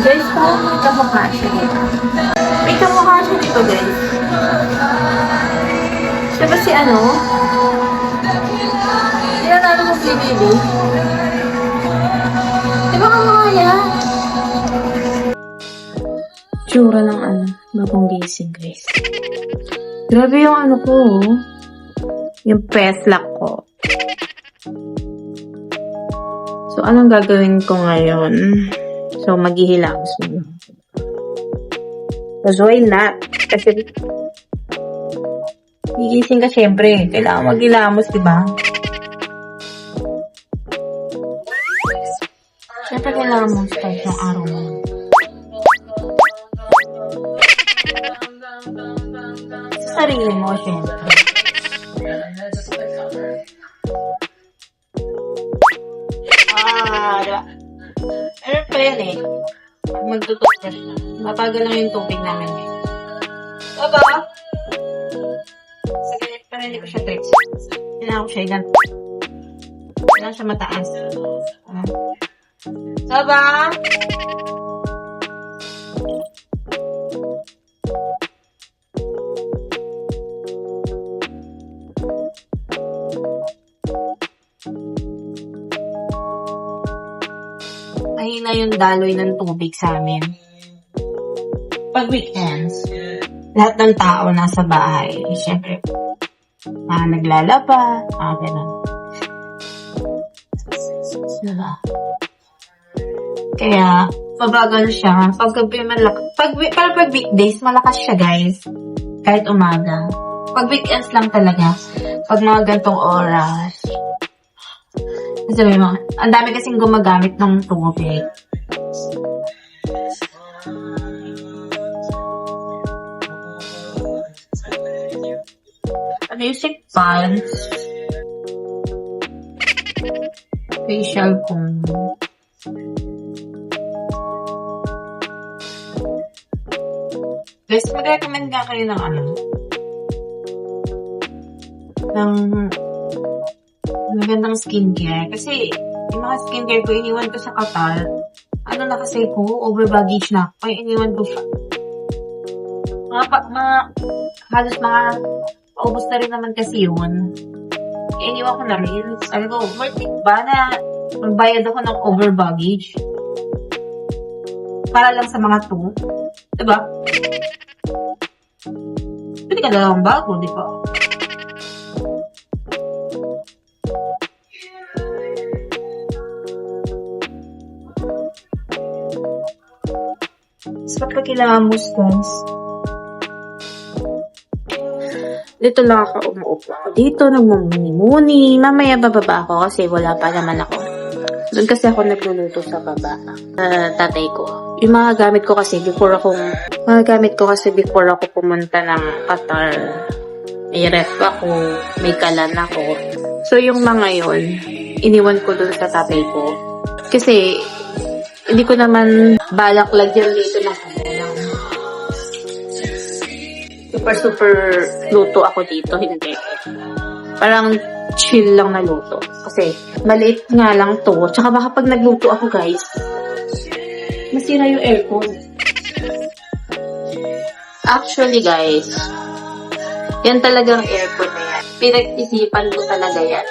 Guys, parang may kamukha siya dito. May kamukha siya dito, guys. Siya ba si ano? Tinanalo mo PBB? Di ba kamukha niya? Tsura ng ano, bagong gising, guys. Grabe yung ano ko, oh. Yung peslak ko. So, anong gagawin ko ngayon? So, maghihilamos muna. Because why not? Kasi, gigising ka syempre. Kailangan maghilamos, diba? Syempre, kailangan mo start yung araw mo. Sa sarili mo, syempre. Diba? Pero pa yan eh. Magtutupras na. Mapagal lang yung tubig namin eh. Diba? Sa ganit pa rin hindi ko siya tricks. Kailangan ko siya ilan. Kailangan siya mataas. Diba? Mahina yung daloy ng tubig sa amin. Pag weekends, lahat ng tao nasa bahay. Siyempre, naglalaba, gano'n. Diba? Kaya, mabagal siya. Pag weekdays, malakas siya, guys. Kahit umaga. Pag weekends lang talaga. Pag mga gantong oras. Sabi mo, ang dami kasing gumagamit ng tubig. Music pants. Facial comb. Guys, mag-recommend nga kayo ng ano? Ng magandang skincare. Kasi, yung mga skincare ko, iniwan ko sa Qatar. Ano na kasi ko? Over baggage na. Kaya iniwan ko siya. Halos paubos na rin naman kasi yun. Kaya iniwan ko na rin. Sabi ko, worth it ba na magbayad ako ng over baggage? Para lang sa mga to. Diba? Pwede ka na lang bago, diba? So, pag kilamos, guys, dito lang ako umuupo. Dito, nagmumuni-muni. Mamaya bababa ako kasi wala pa naman ako. Doon kasi ako nagluluto sa baba. Tatay ko. Yung mga gamit ko kasi before ako pumunta ng Qatar. May ref ako, may kalan ako. So, yung mga yon iniwan ko doon sa tatay ko. Kasi, hindi ko naman balak lagyan dito ng super luto ako dito, hindi. Parang chill lang na luto. Kasi maliit nga lang to. Tsaka baka pag nagluto ako, guys, masira yung aircon. Actually, guys, yan talagang aircon na yan. Pinag-isipan ko talaga yan.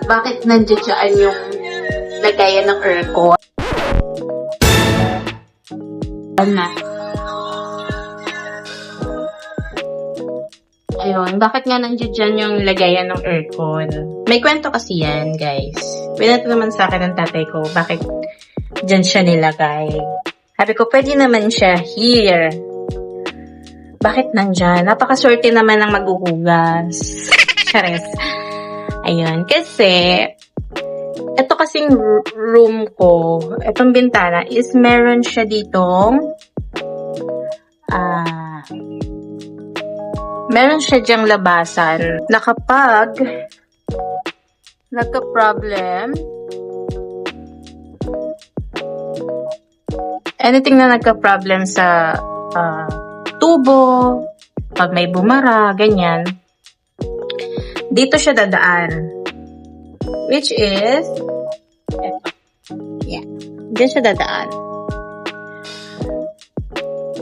Bakit nandiyan dyan yung lagayan ng aircon? Ayun, bakit nga nandiyan dyan yung lagayan ng aircon? May kwento kasi yan, guys. Pinato naman sa akin ng tatay ko, bakit dyan siya nilagay. Sabi ko, pwede naman siya here. Bakit nandyan? Napakaswerte naman ng maghuhugas. Chares. Ayun, kasi ito kasing room ko, itong bintana is meron siya ditong meron siya dyang labasan na kapag nagka-problem, anything na nagka-problem sa tubo, pag may bumara, ganyan, dito siya dadaan. Which is, eto. Yeah. Diyan siya dadaan.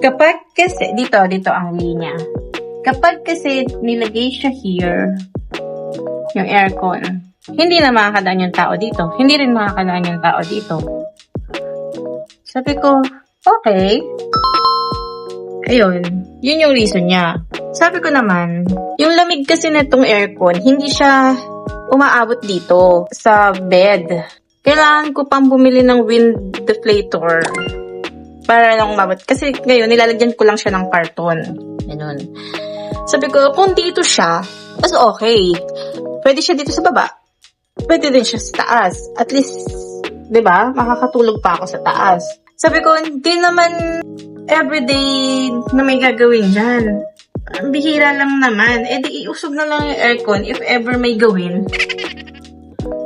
Kapag kasi, dito ang linya. Kapag kasi nilagay siya here, yung aircon, hindi na makakadaan yung tao dito. Hindi rin makakadaan yung tao dito. Sabi ko, okay. Ayun, yun yung reason niya. Sabi ko naman, yung lamig kasi na itong aircon, hindi siya umaabot dito sa bed. Kailangan ko pang bumili ng wind deflator para lang umabot. Kasi ngayon, nilalagyan ko lang siya ng karton. Ganun. Sabi ko, kung dito siya, mas okay. Pwede siya dito sa baba. Pwede din siya sa taas. At least, di ba, makakatulog pa ako sa taas. Sabi ko, hindi naman everyday na may gagawin dyan. Bihira lang naman. Eh di iusog na lang yung aircon if ever may gawin.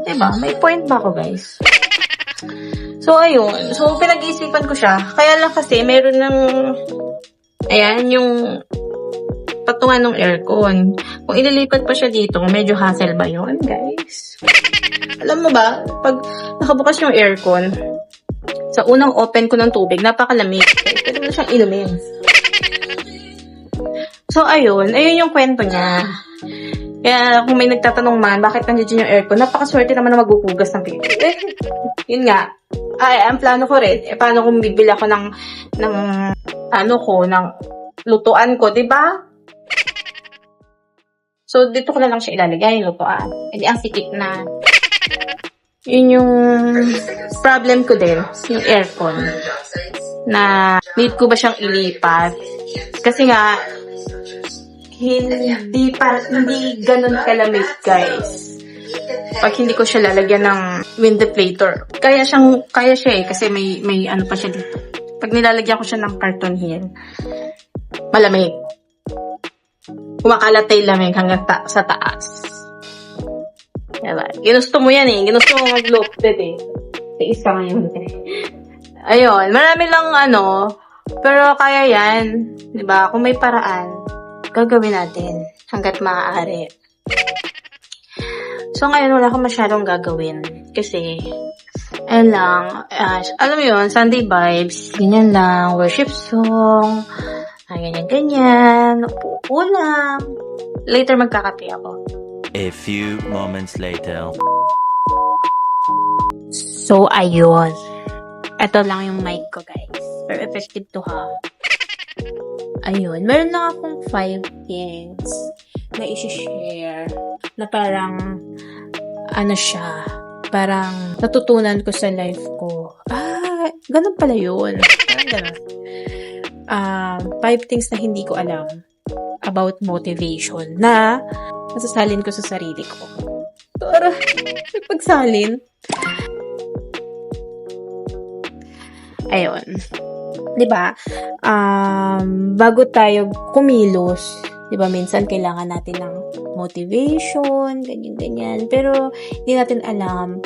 Diba? May point ba ako, guys? So, ayun. So, pinag-iisipan ko siya. Kaya lang kasi, meron ng ayan, yung patungan ng aircon. Kung ililipat pa siya dito, medyo hassle ba yun, guys? Alam mo ba, pag nakabukas yung aircon, sa unang open ko ng tubig, napakalamig. Pwede mo na siyang inumin. So, ayun yung kwento niya. Kaya, kung may nagtatanong man, bakit nandiyan yung aircon, napakaswerte naman na maghuhugas ng pipi. Yun nga. Ang plano ko rin, paano kung bibili ako ng lutuan ko, diba? So, dito ko na lang siya ilalagay, yung lutuan. Hindi ang sikip na. Yun yung problem ko din, yung aircon. Na, need ko ba siyang ilipat? Kasi nga, hindi ganun kalamig, guys. Pag hindi ko siya lalagyan ng wind deflator. Kaya siya eh, kasi may ano pa siya dito. Pag nilalagyan ko siya ng carton here, malamig. Kumakalatay lamig hanggang sa taas. Diba? Ginusto mo yan eh. Ginusto mo mag-loaded eh. Tiis ka ngayon eh. Ayun. Marami lang pero kaya yan. Diba? Kung may paraan, gagawin natin hanggat maaari. So, ngayon wala akong masyadong gagawin. Kasi, ayun lang. Alam mo yun, Sunday vibes. Ganyan lang. Worship song. Ganyan-ganyan. Upo lang. Later magkakape ako. A few moments later. So, ayun. Ito lang yung mic ko, guys. Very effective to ha. Ayun. Meron lang akong 5 things na isi-share na parang parang natutunan ko sa life ko. Ganun pala yun. Parang ganun. 5 things na hindi ko alam about motivation na masasalin ko sa sarili ko. Tara, pagsalin. Ayun. 'Di ba? Bago tayo kumilos, 'di ba, minsan kailangan natin ng motivation, ganyan. Pero hindi natin alam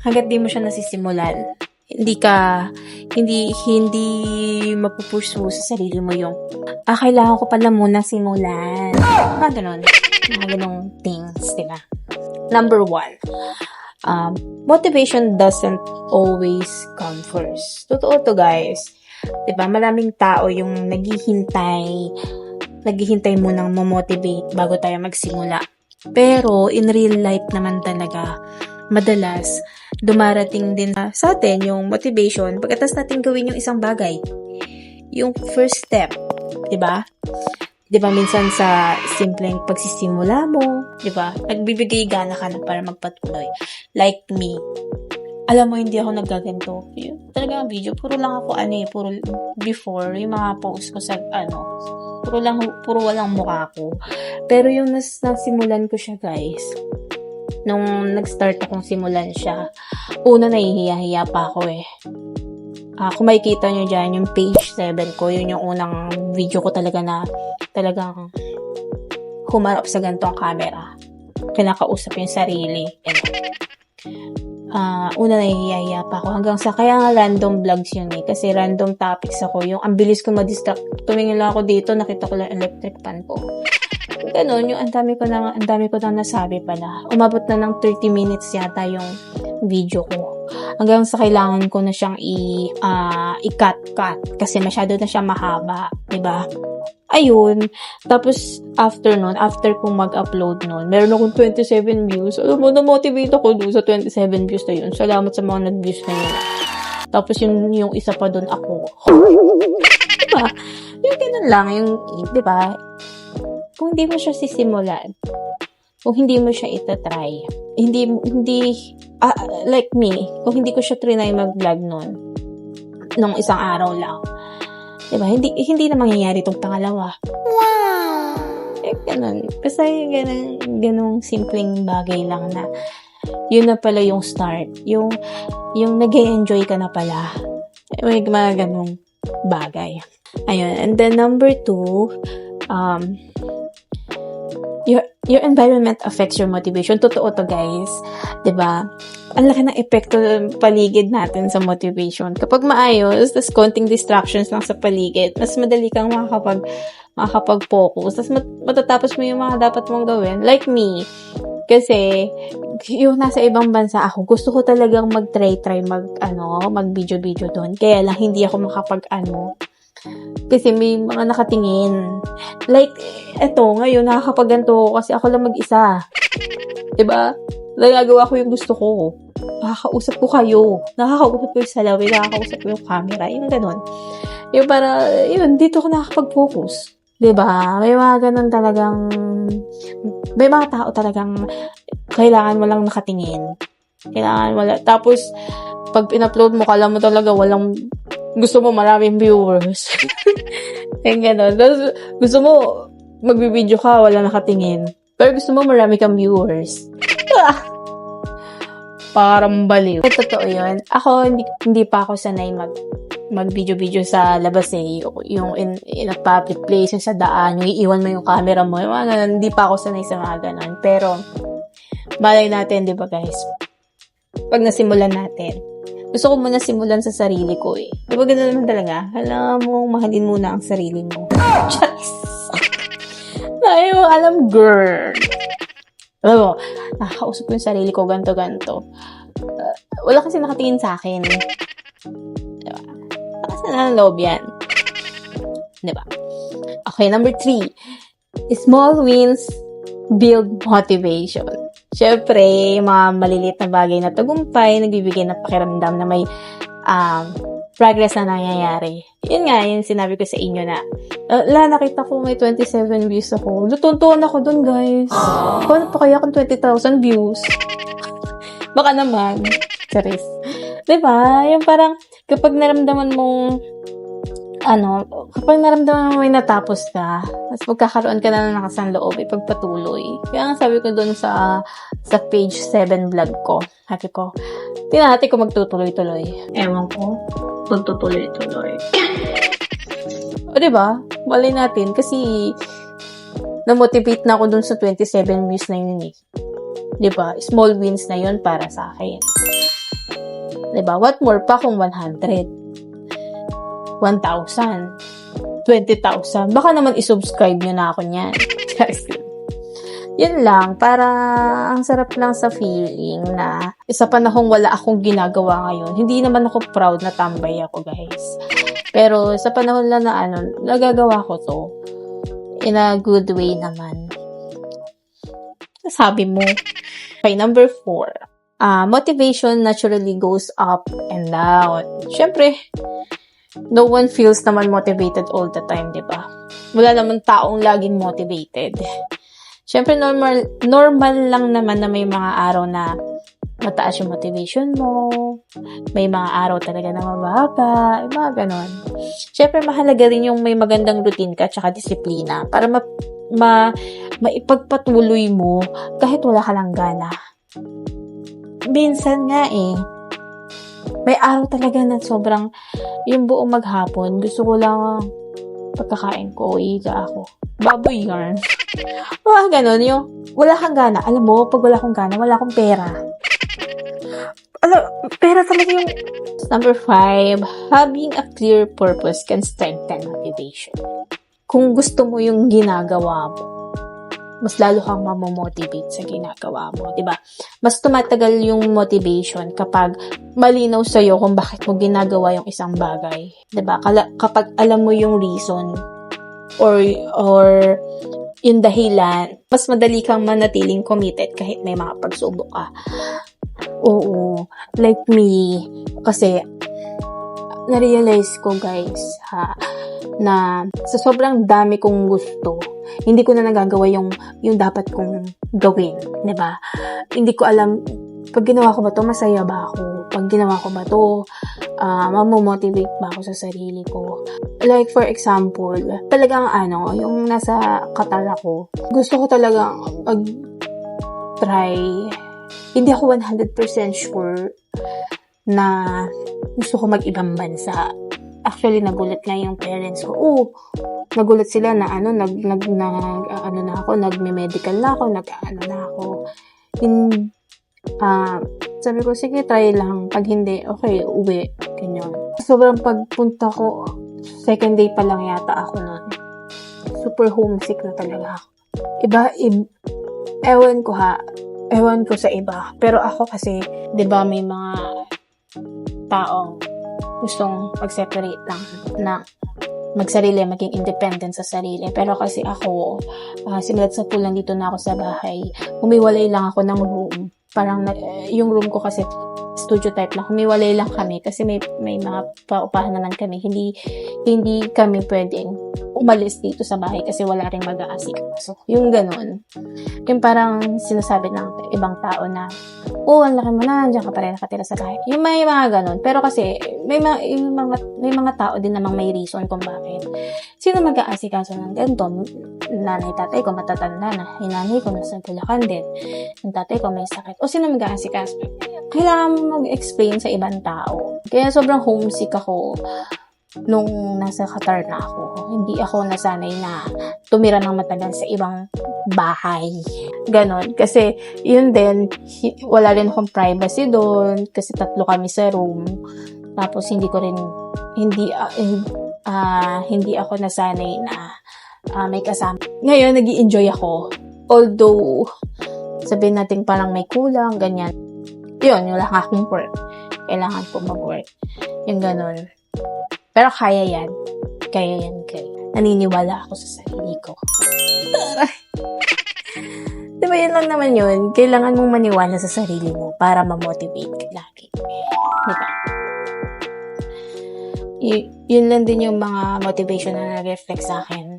hangga't di mo siya nasisimulan. Hindi mapupush mo sa sarili mo yung kailangan ko pala munang simulan. Mga ganong things, diba? Number 1, motivation doesn't always come first. Totoo to, guys. Diba? Maraming tao yung naghihintay mo nang mamotivate bago tayo magsimula. Pero, in real life naman talaga, madalas, dumarating din sa atin yung motivation pagkatapos natin gawin yung isang bagay. Yung first step, diba? Diba minsan sa simpleng pagsisimula mo, diba? Nagbibigay gana ka na para magpatuloy. Like me. Alam mo, hindi ako naggaganto. Talaga ang video, puro lang ako puro before, yung mga post ko sa puro walang mukha ko. Pero yung nasimulan ko siya, guys, nung nag-start akong simulan siya, una nahihiya-hiya pa ako eh. Kung makikita nyo dyan, yung page 7 ko, yun yung unang video ko talaga na talagang humarap sa gantong camera. Kinakausap yung sarili. Una nahihiya-hiya pa ako. Hanggang sa, kaya nga random vlogs yun eh. Kasi random topics ako. Yung ang bilis ko ma-distract. Tumingin lang ako dito, nakita ko lang electric fan ko. Ganon, yung ang dami ko nang nasabi pala. Umabot na ng 30 minutes yata yung video ko. hanggang sa kailangan ko na siyang i-cut kasi masyado na siya mahaba, 'di ba? Ayun. Tapos, after kong mag-upload nun, meron akong 27 views. Alam mo, na-motivate ako doon sa 27 views na yun. Salamat sa mga nag-views na yun. Tapos, yung isa pa doon ako. Diba? Yung ganun lang, diba? Kung hindi mo siya sisimulan, kung hindi mo siya itatry, like me, kung hindi ko siya trinay mag-vlog nun, nung isang araw lang, diba? Hindi na mangyayari itong pangalawa. Wow! Ganun. Basta yung ganung simpleng bagay lang na yun na pala yung start. Yung nag-enjoy ka na pala. May mga ganung bagay. Ayun. And then number 2, your environment affects your motivation. Totoo to, guys. 'Di ba? Ang laki ng epekto ng paligid natin sa motivation. Kapag maayos, tas konting distractions lang sa paligid, mas madali kang makakapag-focus. Tas matatapos mo yung mga dapat mong gawin. Like me. Kasi, yung nasa ibang bansa ako, gusto ko talagang mag-try mag-video doon. Kaya lang, hindi ako kasi may mga nakatingin. Like, eto, ngayon, nakakapaganto ko kasi ako lang mag-isa. Diba? Nagagawa ko yung gusto ko. Nakakausap ko kayo. Nakakausap ko yung salawi. Nakakausap ko yung camera. Yung ganun. Yung para, dito ko nakakapag-focus. Diba? May mga ganun talagang, may mga tao talagang kailangan mo lang nakatingin. Tapos, pag in-upload mo, kala mo talaga gusto mo maraming viewers. Yung gano'n. Tapos, gusto mo, magbibideo ka, wala nakatingin. Pero gusto mo marami kang viewers. Parang baliw. Totoo yun. Ako, hindi pa ako sanay mag-video sa labas eh. Yung in a public place, yung sa daan, yung iiwan mo yung camera mo. Yung mga ganun, hindi pa ako sanay sa mga ganun. Pero, malay natin, di ba guys? Pag nasimulan natin, gusto ko muna simulan sa sarili ko eh. Diba gano'n naman talaga? Alam mo, mahalin muna ang sarili mo. Charis! Ay mo, alam, girl. Alam mo, nakakausap ko yung sarili ko, ganto. Wala kasi nakatingin sa akin. Diba? Nakasa na ng loob yan. Diba? Okay, number 3. Small wins build motivation. Siyempre, mga maliliit na bagay na tagumpay, nagbibigay ng pakiramdam na may progress na nangyayari. Yun nga, yung sinabi ko sa inyo na, nakita ko may 27 views ako. Lutuntuan ako dun, guys. Paano pa kaya kung 20,000 views? Baka naman. Charis. Diba? Yung parang, kapag naramdaman mo may natapos ka, mas magkakaroon ka na ng nakasang loob, ipagpatuloy. Kaya nga sabi ko dun sa page 7 vlog ko, sabi ko, tinahati ko magtutuloy-tuloy. Ewan ko, magtutuloy-tuloy. O diba? Malay natin, kasi na-motivate na ako dun sa 27 views na yun eh. Diba? Small wins na yun para sa akin. Diba? What more pa kung 100? 1,000, 20,000. Baka naman isubscribe nyo na ako niyan. Yun lang. Para ang sarap lang sa feeling na sa panahong wala akong ginagawa ngayon. Hindi naman ako proud na tambay ako, guys. Pero sa panahon lang na nagagawa ko to in a good way naman. Sabi mo. Okay, number 4. Motivation naturally goes up and down. Syempre, no one feels naman motivated all the time, di ba? Wala naman taong laging motivated. Siyempre, normal lang naman na may mga araw na mataas yung motivation mo. May mga araw talaga na mababa. Mga ganon. Siyempre, mahalaga rin yung may magandang routine ka tsaka disiplina para maipagpatuloy mo kahit wala ka lang gana. Minsan nga may araw talaga na sobrang yung buong maghapon, gusto ko lang pagkakain ko, iiga ako. Baboy yarn. Mga ganon, yung wala kang gana. Alam mo, pag wala akong gana, wala akong pera. Pera talaga yung... Number 5, having a clear purpose can strengthen motivation. Kung gusto mo yung ginagawa mo, mas lalo kang mamomotivate sa ginagawa mo, 'di ba? Mas tumatagal yung motivation kapag malinaw sa iyo kung bakit mo ginagawa yung isang bagay, 'di ba? Kapag alam mo yung reason or yung dahilan, mas madali kang manatiling committed kahit may mga pagsubok ka. Oo, like me, kasi na-realize ko guys na sa sobrang dami kong gusto, hindi ko na nagagawa yung dapat kong gawin, 'di ba? Hindi ko alam pag ginawa ko ba 'to, masaya ba ako? Pag ginawa ko ba 'to, mamomotivate ba ako sa sarili ko? Like for example, talagang yung nasa Qatar ako, gusto ko talagang mag-try. Hindi ako 100% sure na gusto ko mag-ibang bansa. Actually, nagulat nga yung parents ko. Nagulat sila na nagme-medical na ako, na ako. Sabi ko, sige, try lang. Pag hindi, okay, uwi. Ganyan. Sobrang pagpunta ko, second day pa lang yata ako nun. Super homesick na talaga ako. Ewan ko sa iba. Pero ako kasi, 'di ba, may mga taong gustong mag-separate lang na magsarili, maging independent sa sarili. Pero kasi ako, simulat sa pulang dito na ako sa bahay, humiwalay lang ako ng room. Parang yung room ko kasi studio type lang. Humiwalay lang kami kasi may mga paupahan naman kami. Hindi kami pwedeng umalis dito sa bahay kasi wala ring mag-aasikaso. Yung ganun. Yung parang sinasabi ng ibang tao na, ang laki mo na, nandiyan ka pa rin nakatira sa bahay. Yung may mga ganun. Pero kasi, may mga tao din namang may reason kung bakit. Sino mag-aasikaso ng ganito? Nanay, tatay ko matatanda na. Yung nanay ko nasa Bulacan din. Yung tatay ko may sakit. O sino mag-aasikaso? Kailangan mo mag-explain sa ibang tao. Kaya sobrang homesick ako nung nasa Qatar na ako. Hindi ako nasanay na tumira ng matagal sa ibang bahay. Ganon. Kasi, yun din, wala rin akong privacy doon kasi 3 kami sa room. Tapos, hindi ako nasanay na may kasama. Ngayon, nag-i-enjoy ako. Although, sabihin natin parang may kulang, ganyan. Yun, wala akong work. Kailangan ko mag-work. Yung ganon. Pero kaya yan. Naniniwala ako sa sarili ko. Diba yun lang naman yun? Kailangan mong maniwala sa sarili mo para ma-motivate ka lagi. Diba? Yun lang din yung mga motivation na nag-reflect sa akin.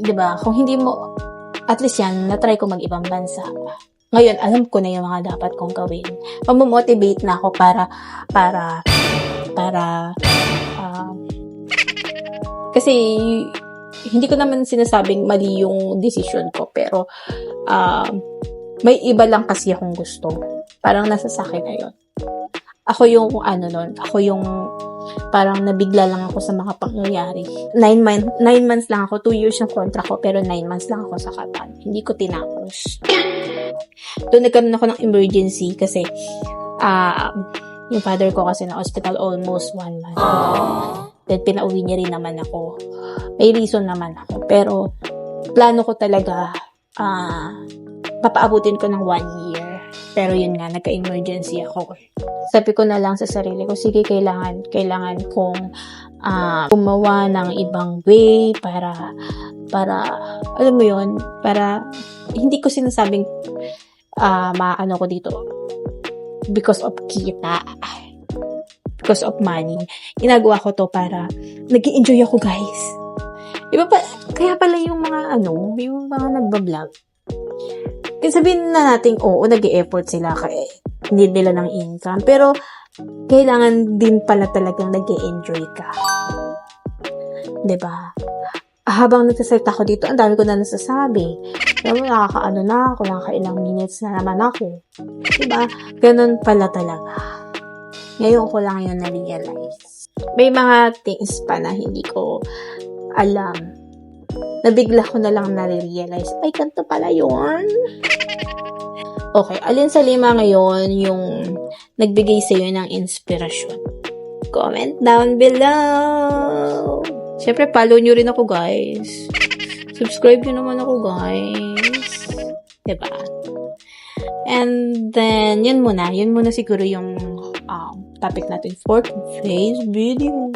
Diba? Kung hindi mo, at least yan, na-try ko mag-ibang bansa. Ngayon, alam ko na yung mga dapat kong gawin. Mamomotivate na ako para kasi hindi ko naman sinasabing mali yung decision ko, pero may iba lang kasi akong gusto. Parang nasa sakin na yun. Ako yung ako yung parang nabigla lang ako sa mga pangyayari. 9 months lang ako, 2 years yung contract ko, pero 9 months lang ako sa Qatar. Hindi ko tinapos. Doon nagkaroon ako ng emergency kasi yung father ko kasi na hospital almost 1 month. Then, pinauwi niya rin naman ako. May reason naman ako. Pero, plano ko talaga, papaabutin ko ng 1 year. Pero yun nga, nagka-emergency ako. Sabi ko na lang sa sarili ko, sige, kailangan kong gumawa ng ibang way para, alam mo yun, para, hindi ko sinasabing, maano ko dito, because of kita, because of money. Ginagawa ko to para nag-i-enjoy ako, guys. Iba pa, kaya pala yung mga yung mga nagbablog. Kasi sabihin na natin, nag-i-effort sila kaya need nila ng income. Pero, kailangan din pala talagang nag-i-enjoy ka. Diba? Habang nagsasalita ako dito, ang dami ko na nasasabi. Alam mo, nakakailang minutes na naman ako. Diba? Ganun pala talaga. Ngayon ko lang yun na-realize. May mga things pa na hindi ko alam. Nabigla ko na lang na-realize, ay, ganito pala yun. Okay, alin sa 5 ngayon yung nagbigay sa'yo ng inspirasyon? Comment down below. Siyempre, follow nyo rin ako, guys. Subscribe nyo naman ako, guys. Diba? And then, yun muna siguro yung topic natin for today's video.